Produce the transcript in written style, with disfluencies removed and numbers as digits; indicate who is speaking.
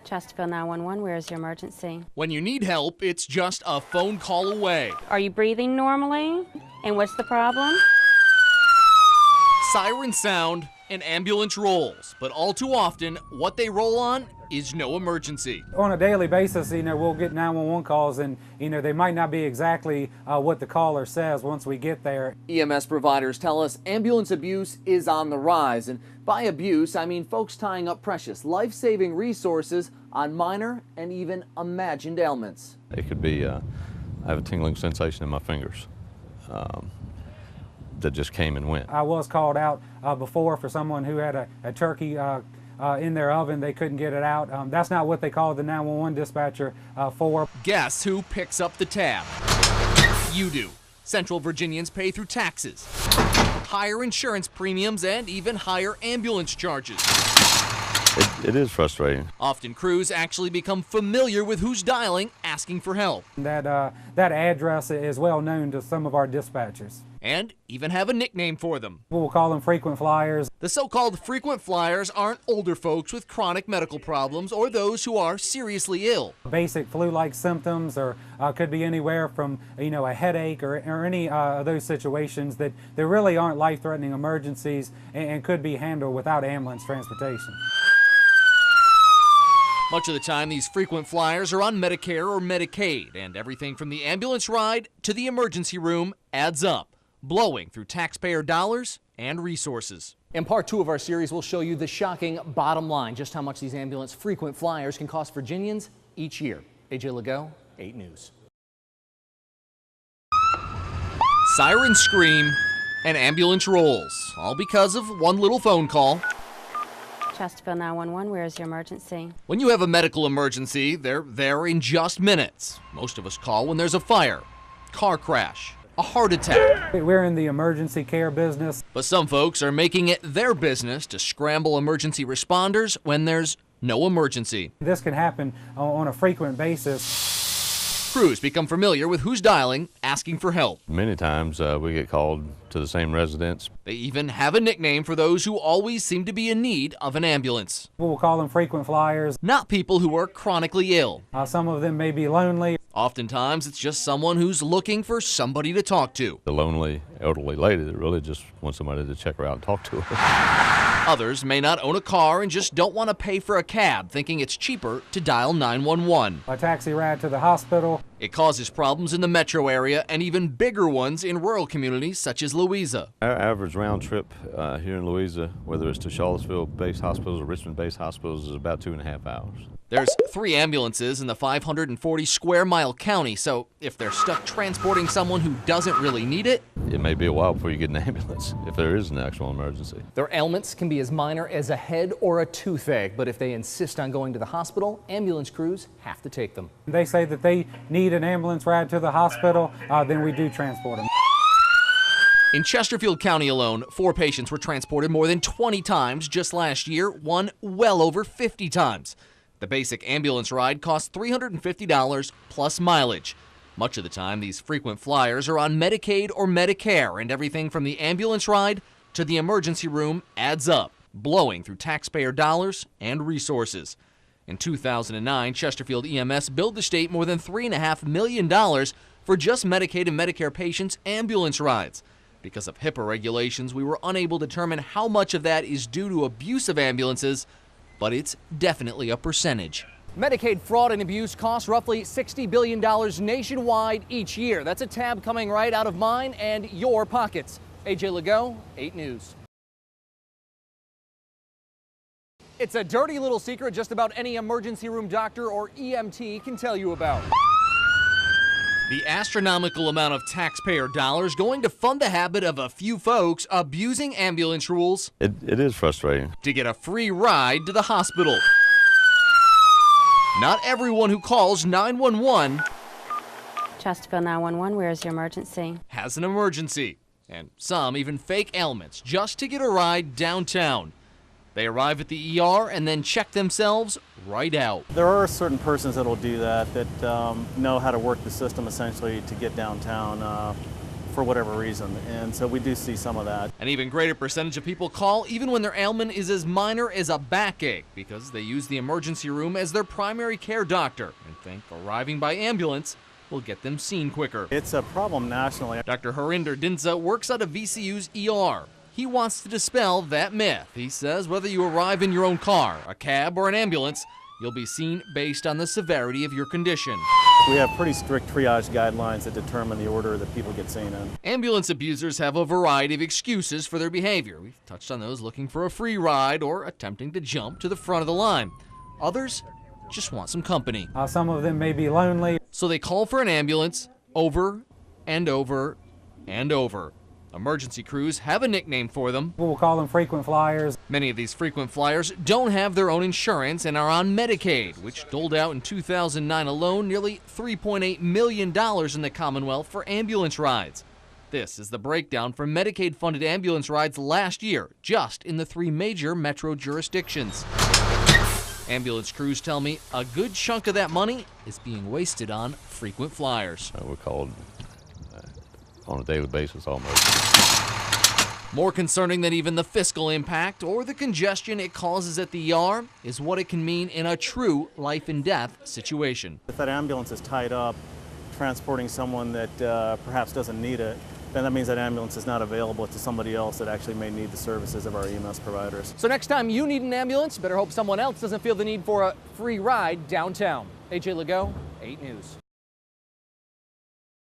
Speaker 1: Chesterfield 911, where is your emergency?
Speaker 2: When you need help, it's just a phone call away.
Speaker 1: Are you breathing normally? And what's the problem?
Speaker 2: Sirens sound and ambulance rolls, but all too often, what they roll on is no emergency.
Speaker 3: On a daily basis, we'll get 911 calls, and they might not be exactly what the caller says once we get there.
Speaker 4: EMS providers tell us ambulance abuse is on the rise, and by abuse, I mean folks tying up precious, life-saving resources on minor and even imagined ailments.
Speaker 5: It could be, I have a tingling sensation in my fingers that just came and went.
Speaker 3: I was called out before for someone who had a turkey in their oven. They couldn't get it out. That's not what they called the 911 dispatcher for.
Speaker 2: Guess who picks up the tab? You do. Central Virginians pay through taxes, higher insurance premiums, and even higher ambulance charges.
Speaker 5: It is frustrating.
Speaker 2: Often crews actually become familiar with who's dialing, asking for help.
Speaker 3: That address is well known to some of our dispatchers.
Speaker 2: And even have a nickname for them.
Speaker 3: We'll call them frequent flyers.
Speaker 2: The so-called frequent flyers aren't older folks with chronic medical problems or those who are seriously ill.
Speaker 3: Basic flu-like symptoms, or could be anywhere from a headache or any of those situations that really aren't life-threatening emergencies and could be handled without ambulance transportation.
Speaker 2: Much of the time, these frequent flyers are on Medicare or Medicaid, and everything from the ambulance ride to the emergency room adds up, blowing through taxpayer dollars and resources.
Speaker 4: In part 2 of our series, we'll show you the shocking bottom line, just how much these ambulance frequent flyers can cost Virginians each year. AJ Legault, 8 News.
Speaker 2: Sirens scream and ambulance rolls, all because of one little phone call.
Speaker 1: Chesterfield 911, where is your emergency?
Speaker 2: When you have a medical emergency, they're there in just minutes. Most of us call when there's a fire, car crash, a heart attack.
Speaker 3: We're in the emergency care business.
Speaker 2: But some folks are making it their business to scramble emergency responders when there's no emergency.
Speaker 3: This can happen on a frequent basis.
Speaker 2: Crews become familiar with who's dialing, asking for help.
Speaker 5: Many times we get called to the same residence.
Speaker 2: They even have a nickname for those who always seem to be in need of an ambulance.
Speaker 3: We'll call them frequent flyers.
Speaker 2: Not people who are chronically ill.
Speaker 3: Some of them may be lonely.
Speaker 2: Oftentimes, it's just someone who's looking for somebody to talk to.
Speaker 5: The lonely elderly lady that really just wants somebody to check her out and talk to her.
Speaker 2: Others may not own a car and just don't want to pay for a cab, thinking it's cheaper to dial 911.
Speaker 3: A taxi ride to the hospital.
Speaker 2: It causes problems in the metro area and even bigger ones in rural communities such as Louisa.
Speaker 5: Our average round trip here in Louisa, whether it's to Charlottesville-based hospitals or Richmond-based hospitals, is about 2.5 hours.
Speaker 2: There's 3 ambulances in the 540 square mile county, so if they're stuck transporting someone who doesn't really need it,
Speaker 5: it may be a while before you get an ambulance if there is an actual emergency.
Speaker 4: Their ailments can be as minor as a head or a toothache, but if they insist on going to the hospital, ambulance crews have to take them.
Speaker 3: They say that they need an ambulance ride to the hospital, then we do transport them.
Speaker 2: In Chesterfield County alone, 4 patients were transported more than 20 times just last year, one well over 50 times. The basic ambulance ride costs $350 plus mileage. Much of the time, these frequent flyers are on Medicaid or Medicare, and everything from the ambulance ride to the emergency room adds up, blowing through taxpayer dollars and resources. In 2009, Chesterfield EMS billed the state more than $3.5 million for just Medicaid and Medicare patients' ambulance rides. Because of HIPAA regulations, we were unable to determine how much of that is due to abuse of ambulances, but it's definitely a percentage.
Speaker 4: Medicaid fraud and abuse costs roughly $60 billion nationwide each year. That's a tab coming right out of mine and your pockets. AJ Legault, 8 News. It's a dirty little secret just about any emergency room doctor or EMT can tell you about.
Speaker 2: The astronomical amount of taxpayer dollars going to fund the habit of a few folks abusing ambulance rules.
Speaker 5: It is frustrating.
Speaker 2: To get a free ride to the hospital. Not everyone who calls 911
Speaker 1: Chesterfield 911, where is your emergency?
Speaker 2: has an emergency, and some even fake ailments just to get a ride downtown. They arrive at the ER and then check themselves right out.
Speaker 6: There are certain persons that will do that know how to work the system essentially to get downtown. for whatever reason. And so we do see some of that.
Speaker 2: An even greater percentage of people call even when their ailment is as minor as a backache because they use the emergency room as their primary care doctor and think arriving by ambulance will get them seen quicker.
Speaker 6: It's a problem nationally.
Speaker 2: Dr. Harinder Dinza works out of VCU's ER. He wants to dispel that myth. He says whether you arrive in your own car, a cab, or an ambulance, you'll be seen based on the severity of your condition.
Speaker 6: We have pretty strict triage guidelines that determine the order that people get seen in.
Speaker 2: Ambulance abusers have a variety of excuses for their behavior. We've touched on those looking for a free ride or attempting to jump to the front of the line. Others just want some company.
Speaker 3: Some of them may be lonely.
Speaker 2: So they call for an ambulance over and over and over. Emergency crews have a nickname for them.
Speaker 3: We'll call them frequent flyers.
Speaker 2: Many of these frequent flyers don't have their own insurance and are on Medicaid, which doled out in 2009 alone nearly $3.8 million in the Commonwealth for ambulance rides. This is the breakdown for Medicaid-funded ambulance rides last year, just in the 3 major metro jurisdictions. Ambulance crews tell me a good chunk of that money is being wasted on frequent flyers.
Speaker 5: We're called on a daily basis almost.
Speaker 2: More concerning than even the fiscal impact or the congestion it causes at the ER is what it can mean in a true life and death situation.
Speaker 6: If that ambulance is tied up transporting someone that perhaps doesn't need it, then that means that ambulance is not available to somebody else that actually may need the services of our EMS providers.
Speaker 4: So next time you need an ambulance, better hope someone else doesn't feel the need for a free ride downtown. AJ Legault, 8 News.